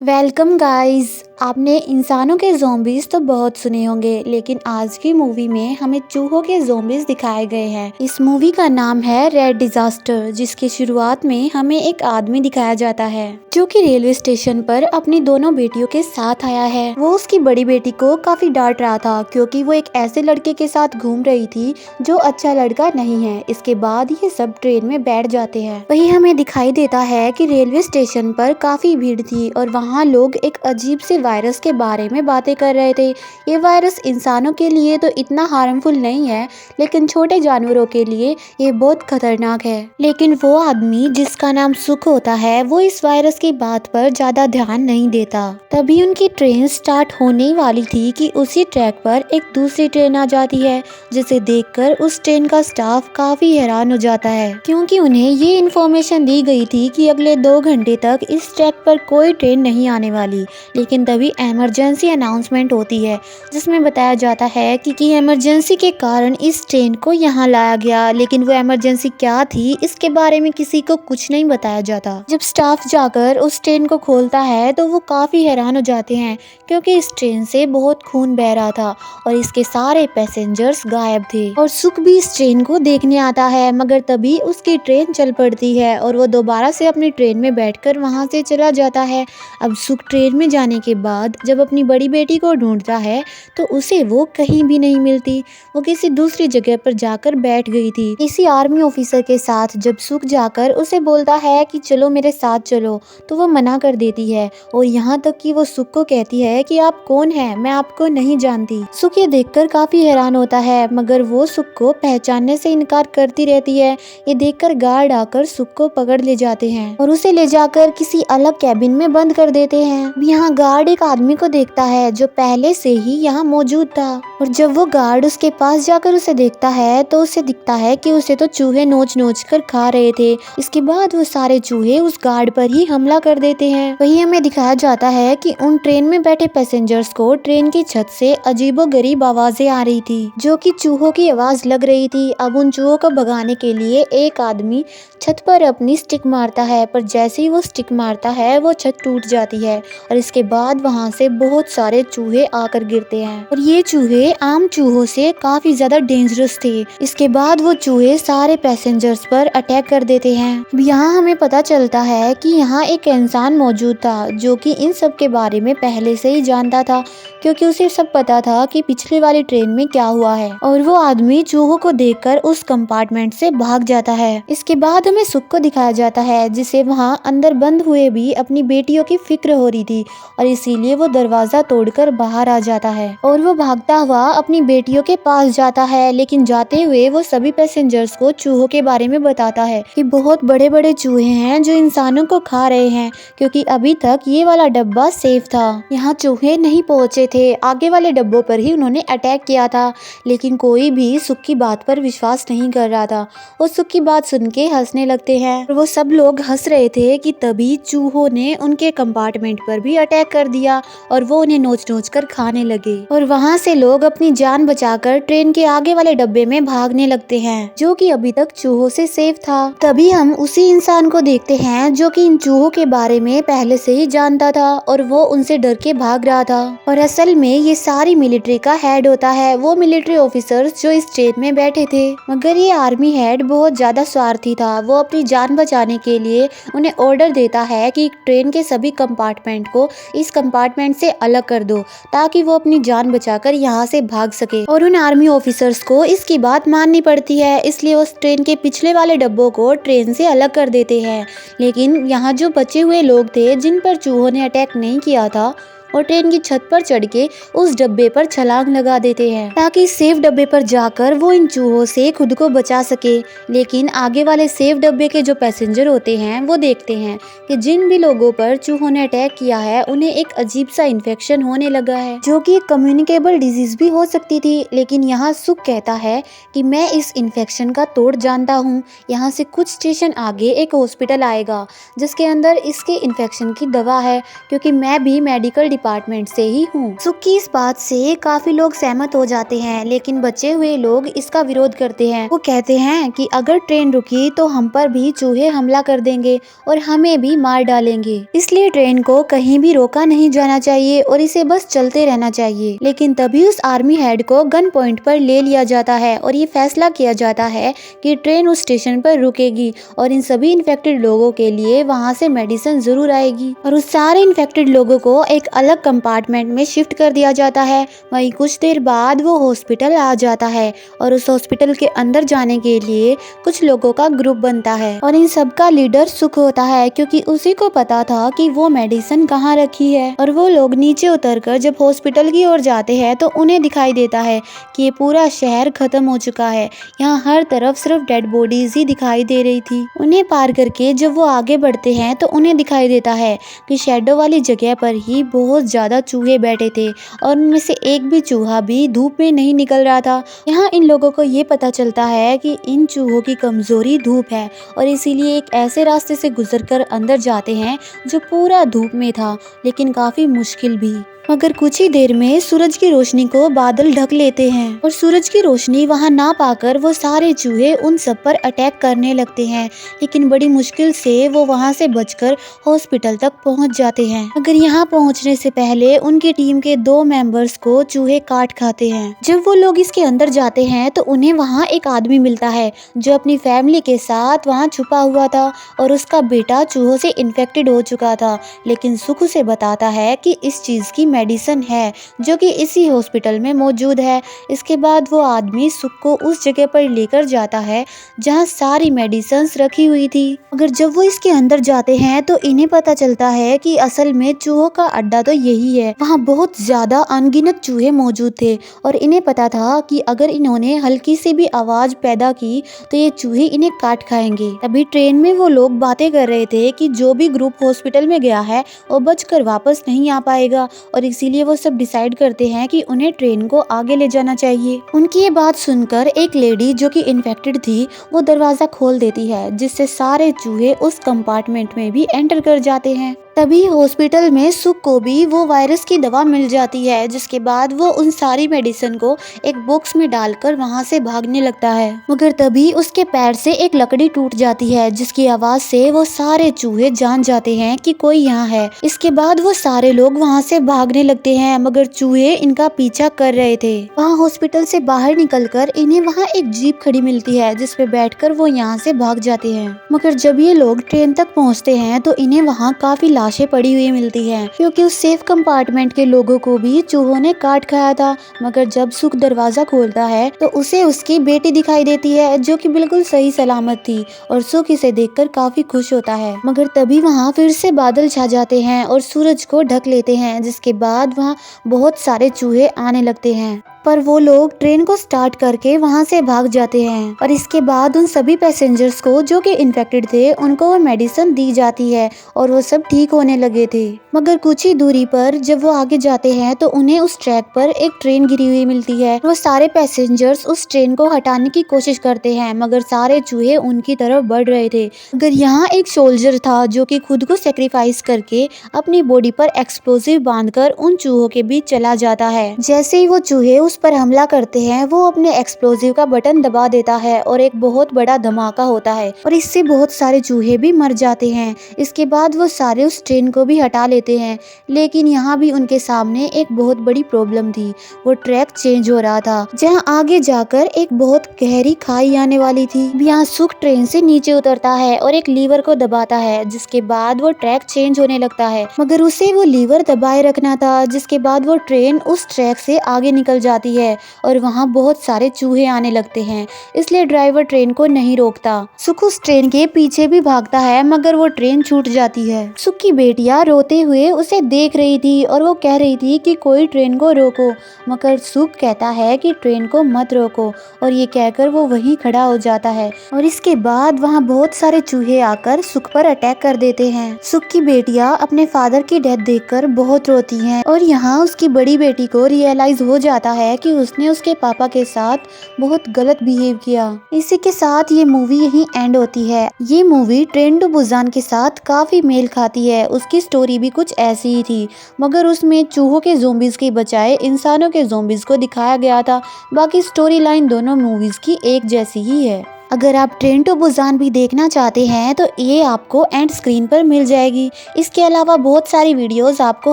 Welcome guys. आपने इंसानों के ज़ॉम्बीज़ तो बहुत सुने होंगे, लेकिन आज की मूवी में हमें चूहों के ज़ॉम्बीज़ दिखाए गए हैं। इस मूवी का नाम है रेड डिजास्टर, जिसकी शुरुआत में हमें एक आदमी दिखाया जाता है जो कि रेलवे स्टेशन पर अपनी दोनों बेटियों के साथ आया है। वो उसकी बड़ी बेटी को काफी डांट रहा था क्योंकि वो एक ऐसे लड़के के साथ घूम रही थी जो अच्छा लड़का नहीं है। इसके बाद ये सब ट्रेन में बैठ जाते हैं। वही हमें दिखाई देता है कि रेलवे स्टेशन पर काफी भीड़ थी और वहाँ लोग एक अजीब से वायरस के बारे में बातें कर रहे थे। ये वायरस इंसानों के लिए तो इतना हार्मफुल नहीं है, लेकिन छोटे जानवरों के लिए ये बहुत खतरनाक है। लेकिन वो आदमी जिसका नाम सुख होता है, वो इस वायरस की बात पर ज्यादा ध्यान नहीं देता। तभी उनकी ट्रेन स्टार्ट होने वाली थी कि उसी ट्रैक पर एक दूसरी ट्रेन आ जाती है, जिसे देखकर उस ट्रेन का स्टाफ काफी हैरान हो जाता है क्योंकि उन्हें ये इन्फॉर्मेशन दी गई थी कि अगले 2 घंटे तक इस ट्रैक पर कोई ट्रेन नहीं आने वाली। लेकिन तभी इमरजेंसी अनाउंसमेंट होती है जिसमें बताया जाता है कि इमरजेंसी के कारण इस ट्रेन को यहाँ लाया गया, लेकिन वो इमरजेंसी क्या थी इसके बारे में किसी को कुछ नहीं बताया जाता। जब स्टाफ जाकर उस ट्रेन को खोलता है तो वो काफी हैरान हो जाते हैं क्योंकि इस ट्रेन से बहुत खून बह रहा था और इसके सारे पैसेंजर्स गायब थे। और सुख भी इस ट्रेन को देखने आता है, मगर तभी उसकी ट्रेन चल पड़ती है और वो दोबारा से अपनी ट्रेन में बैठकर वहां से चला जाता है। अब सुख ट्रेन में जाने के बाद जब अपनी बड़ी बेटी को ढूंढता है तो उसे वो कहीं भी नहीं मिलती। वो किसी दूसरी जगह पर जाकर बैठ गई थी। किसी आर्मी ऑफिसर के साथ जब सुख जाकर उसे बोलता है कि चलो मेरे साथ चलो, तो वो मना कर देती है और यहाँ तक कि वो सुख को कहती है कि आप कौन हैं, मैं आपको नहीं जानती। सुख ये देखकर काफी हैरान होता है, मगर वो सुख को पहचानने से इनकार करती रहती है। ये देखकर गार्ड आकर सुख को पकड़ ले जाते हैं और उसे ले जाकर किसी अलग कैबिन में बंद कर देते हैं। यहाँ गार्ड एक आदमी को देखता है जो पहले से ही यहाँ मौजूद था, और जब वो गार्ड उसके पास जाकर उसे देखता है तो उसे दिखता है कि उसे तो चूहे नोच नोच कर खा रहे थे। इसके बाद वो सारे चूहे उस गार्ड पर ही हमला कर देते हैं। वही हमें दिखाया जाता है कि उन ट्रेन में बैठे पैसेंजर्स को ट्रेन की छत से अजीबोगरीब आवाजें आ रही थी जो कि चूहों की आवाज लग रही थी। अब उन चूहों को भगाने के लिए एक आदमी छत पर अपनी स्टिक मारता है, पर जैसे ही वो स्टिक मारता है वो छत टूट जाती है और इसके बाद वहां से बहुत सारे चूहे आकर गिरते हैं और ये चूहे आम चूहों से काफी ज्यादा डेंजरस थे। इसके बाद वो चूहे सारे पैसेंजर्स पर अटैक कर देते हैं। यहाँ हमें पता चलता है कि यहाँ एक इंसान मौजूद था जो कि इन सब के बारे में पहले से ही जानता था क्योंकि उसे सब पता था कि पिछले वाली ट्रेन में क्या हुआ है, और वो आदमी चूहों को देखकर उस कंपार्टमेंट से भाग जाता है। इसके बाद हमें सुख को दिखाया जाता है जिसे वहाँ अंदर बंद हुए भी अपनी बेटियों की फिक्र हो रही थी और इसीलिए वो दरवाजा तोड़कर बाहर आ जाता है और वो भागता हुआ अपनी बेटियों के पास जाता है। लेकिन जाते हुए वो सभी पैसेंजर्स को चूहों के बारे में बताता है कि बहुत बड़े बड़े चूहे हैं जो इंसानों को खा रहे हैं, क्योंकि अभी तक ये वाला डब्बा सेफ था। यहाँ चूहे नहीं पहुँचे थे, आगे वाले डब्बों पर ही उन्होंने अटैक किया था। लेकिन कोई भी सुख की बात पर विश्वास नहीं कर रहा था। वो सुख की बात सुन के हंसने लगते हैं और वो सब लोग हंस रहे थे कि तभी चूहों ने उनके कंपार्टमेंट पर भी अटैक कर दिया और वो उन्हें नोच नोच कर खाने लगे। और वहाँ से लोग अपनी जान बचाकर ट्रेन के आगे वाले डब्बे में भागने लगते हैं जो कि अभी तक चूहों से सेफ था। तभी हम उसी इंसान को देखते हैं जो कि इन चूहों के बारे में पहले से ही जानता था और वो उनसे डर के भाग रहा था, और असल में ये सारी मिलिट्री का हेड होता है। वो मिलिट्री ऑफिसर्स जो इस ट्रेन में बैठे थे, मगर ये आर्मी हेड बहुत ज्यादा स्वार्थी था। वो अपनी जान बचाने के लिए उन्हें ऑर्डर देता है कि ट्रेन के सभी कंपार्टमेंट को इस कंपार्टमेंट से अलग कर दो ताकि वो अपनी जान बचाकर यहाँ से भाग सके, और उन आर्मी ऑफिसर्स को इसकी बात माननी पड़ती है। इसलिए उस ट्रेन के पिछले वाले डब्बों को ट्रेन से अलग कर देते हैं। लेकिन यहाँ जो बचे हुए लोग थे जिन पर चूहों ने अटैक नहीं किया था, और ट्रेन की छत पर चढ़ के उस डब्बे पर छलांग लगा देते हैं ताकि सेफ डब्बे पर जाकर वो इन चूहों से खुद को बचा सके। लेकिन आगे वाले सेफ डब्बे के जो पैसेंजर होते हैं वो देखते हैं कि जिन भी लोगों पर चूहों ने अटैक किया है उन्हें एक अजीब सा इन्फेक्शन होने लगा है जो कि एक कम्युनिकेबल डिजीज भी हो सकती थी। लेकिन यहाँ सुख कहता है कि मैं इस इन्फेक्शन का तोड़ जानता हूँ। यहाँ से कुछ स्टेशन आगे एक हॉस्पिटल आएगा जिसके अंदर इसके इन्फेक्शन की दवा है, क्योंकि मैं भी मेडिकल डिपार्टमेंट से ही हूँ। सुख की इस बात से काफी लोग सहमत हो जाते हैं, लेकिन बचे हुए लोग इसका विरोध करते हैं। वो कहते हैं कि अगर ट्रेन रुकी तो हम पर भी चूहे हमला कर देंगे और हमें भी मार डालेंगे, इसलिए ट्रेन को कहीं भी रोका नहीं जाना चाहिए और इसे बस चलते रहना चाहिए। लेकिन तभी उस आर्मी हेड को गन पॉइंट पर ले लिया जाता है और ये फैसला किया जाता है कि ट्रेन उस स्टेशन पर रुकेगी और इन सभी इन्फेक्टेड लोगों के लिए वहाँ से मेडिसिन जरूर आएगी। और उस सारे इन्फेक्टेड लोगों को एक अलग कंपार्टमेंट में शिफ्ट कर दिया जाता है। वहीं कुछ देर बाद वो हॉस्पिटल आ जाता है और उस हॉस्पिटल के अंदर जाने के लिए कुछ लोगों का ग्रुप बनता है और इन सब का लीडर सुख होता है, क्योंकि उसी को पता था कि वो मेडिसिन कहाँ रखी है। और वो लोग नीचे उतरकर जब हॉस्पिटल की ओर जाते हैं तो उन्हें दिखाई देता है कि ये पूरा शहर खत्म हो चुका है। यहाँ हर तरफ सिर्फ डेड बॉडीज ही दिखाई दे रही थी। उन्हें पार करके जब वो आगे बढ़ते हैं तो उन्हें दिखाई देता है कि शैडो वाली जगह पर ही बहुत ज्यादा चूहे बैठे थे और उनमें से एक भी चूहा भी धूप में नहीं निकल रहा था। यहाँ इन लोगों को ये पता चलता है कि इन चूहों की कमजोरी धूप है और इसीलिए एक ऐसे रास्ते से गुजरकर अंदर जाते हैं जो पूरा धूप में था, लेकिन काफी मुश्किल भी। मगर कुछ ही देर में सूरज की रोशनी को बादल ढक लेते हैं और सूरज की रोशनी वहां ना पाकर वो सारे चूहे उन सब पर अटैक करने लगते हैं, लेकिन बड़ी मुश्किल से वो वहां से बचकर हॉस्पिटल तक पहुंच जाते हैं। मगर यहाँ पहुंचने से पहले उनकी टीम के 2 मेंबर्स को चूहे काट खाते हैं। जब वो लोग इसके अंदर जाते हैं तो उन्हें वहाँ एक आदमी मिलता है जो अपनी फैमिली के साथ वहाँ छुपा हुआ था और उसका बेटा चूहों से इन्फेक्टेड हो चुका था। लेकिन सुख उसे बताता है कि इस चीज की मेडिसिन है जो कि इसी हॉस्पिटल में मौजूद है। इसके बाद वो आदमी सुख को उस जगह पर लेकर जाता है जहाँ सारी मेडिसिन रखी हुई थी। अगर जब वो इसके अंदर जाते हैं तो इन्हें पता चलता है कि असल में चूहों का अड्डा तो यही है। वहाँ बहुत ज्यादा अनगिनत चूहे मौजूद थे और इन्हें पता था कि अगर इन्होंने हल्की सी भी आवाज पैदा की तो ये चूहे इन्हें काट खाएंगे। तभी ट्रेन में वो लोग बातें कर रहे थे कि जो भी ग्रुप हॉस्पिटल में गया है वो बचकर वापस नहीं आ पाएगा और इसीलिए वो सब डिसाइड करते हैं कि उन्हें ट्रेन को आगे ले जाना चाहिए। उनकी ये बात सुनकर एक लेडी जो कि इन्फेक्टेड थी वो दरवाजा खोल देती है, जिससे सारे चूहे उस कंपार्टमेंट में भी एंटर कर जाते हैं। तभी हॉस्पिटल में सुख को भी वो वायरस की दवा मिल जाती है, जिसके बाद वो उन सारी मेडिसिन को एक बॉक्स में डालकर वहाँ से भागने लगता है। मगर तभी उसके पैर से एक लकड़ी टूट जाती है, जिसकी आवाज से वो सारे चूहे जान जाते हैं कि कोई यहाँ है। इसके बाद वो सारे लोग वहाँ से भागने लगते हैं, मगर चूहे इनका पीछा कर रहे थे। वहाँ हॉस्पिटल से बाहर निकलकर इन्हें वहाँ एक जीप खड़ी मिलती है, जिसपे बैठकर वो यहाँ से भाग जाते हैं। मगर जब ये लोग ट्रेन तक पहुँचते हैं तो इन्हें वहाँ काफी लाशें पड़ी हुई मिलती हैं, क्योंकि उस सेफ कंपार्टमेंट के लोगों को भी चूहों ने काट खाया था। मगर जब सुख दरवाजा खोलता है तो उसे उसकी बेटी दिखाई देती है जो कि बिल्कुल सही सलामत थी और सुख इसे देखकर काफी खुश होता है। मगर तभी वहाँ फिर से बादल छा जाते हैं और सूरज को ढक लेते हैं, जिसके बाद वहाँ बहुत सारे चूहे आने लगते हैं। पर वो लोग ट्रेन को स्टार्ट करके वहाँ से भाग जाते हैं और इसके बाद उन सभी पैसेंजर्स को जो कि इन्फेक्टेड थे उनको वो मेडिसिन दी जाती है और वो सब ठीक होने लगे थे। मगर कुछ ही दूरी पर जब वो आगे जाते हैं तो उन्हें उस ट्रैक पर एक ट्रेन गिरी हुई मिलती है। वो सारे पैसेंजर्स उस ट्रेन को हटाने की कोशिश करते हैं, मगर सारे चूहे उनकी तरफ बढ़ रहे थे। मगर यहाँ एक सोल्जर था जो कि खुद को सेक्रीफाइस करके अपनी बॉडी पर एक्सप्लोसिव बांधकर उन चूहों के बीच चला जाता है। जैसे ही वो चूहे उस पर हमला करते हैं वो अपने एक्सप्लोसिव का बटन दबा देता है और एक बहुत बड़ा धमाका होता है और इससे बहुत सारे चूहे भी मर जाते हैं। इसके बाद वो सारे उस ट्रेन को भी हटा लेते हैं, लेकिन यहाँ भी उनके सामने एक बहुत बड़ी प्रॉब्लम थी। वो ट्रैक चेंज हो रहा था जहाँ आगे जाकर एक बहुत गहरी खाई आने वाली थी। यहाँ सुख ट्रेन से नीचे उतरता है और एक लीवर को दबाता है, जिसके बाद वो ट्रैक चेंज होने लगता है। मगर उसे वो लीवर दबाए रखना था, जिसके बाद वो ट्रेन उस ट्रैक से आगे निकल जाती है और वहाँ बहुत सारे चूहे आने लगते हैं, इसलिए ड्राइवर ट्रेन को नहीं रोकता। सुख उस ट्रेन के पीछे भी भागता है, मगर वो ट्रेन छूट जाती है। सुख की बेटियां रोते हुए उसे देख रही थी और वो कह रही थी कि कोई ट्रेन को रोको, मगर सुख कहता है कि ट्रेन को मत रोको और ये कहकर वो वहीं खड़ा हो जाता है। और इसके बाद वहाँ बहुत सारे चूहे आकर सुख पर अटैक कर देते हैं। सुख की बेटियां अपने फादर की डेथ देखकर बहुत रोती हैं और यहाँ उसकी बड़ी बेटी को रियलाइज हो जाता है है कि उसने उसके पापा के साथ बहुत गलत बिहेव किया। इसी के साथ ये मूवी यहीं एंड होती है। ये मूवी ट्रेन टू बुसान के साथ काफी मेल खाती है। उसकी स्टोरी भी कुछ ऐसी ही थी, मगर उसमें चूहों के ज़ॉम्बीज़ के बजाय इंसानों के ज़ॉम्बीज़ को दिखाया गया था। बाकी स्टोरी लाइन दोनों मूवीज़ की एक जैसी ही है। अगर आप ट्रेन टू बुसान भी देखना चाहते हैं तो ये आपको एंड स्क्रीन पर मिल जाएगी। इसके अलावा बहुत सारी वीडियोस आपको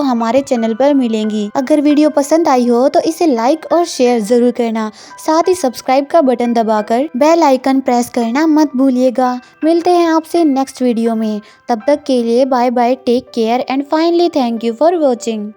हमारे चैनल पर मिलेंगी। अगर वीडियो पसंद आई हो तो इसे लाइक और शेयर जरूर करना। साथ ही सब्सक्राइब का बटन दबाकर बेल आइकन प्रेस करना मत भूलिएगा। मिलते हैं आपसे नेक्स्ट वीडियो में। तब तक के लिए bye bye, take care and finally thank you for watching.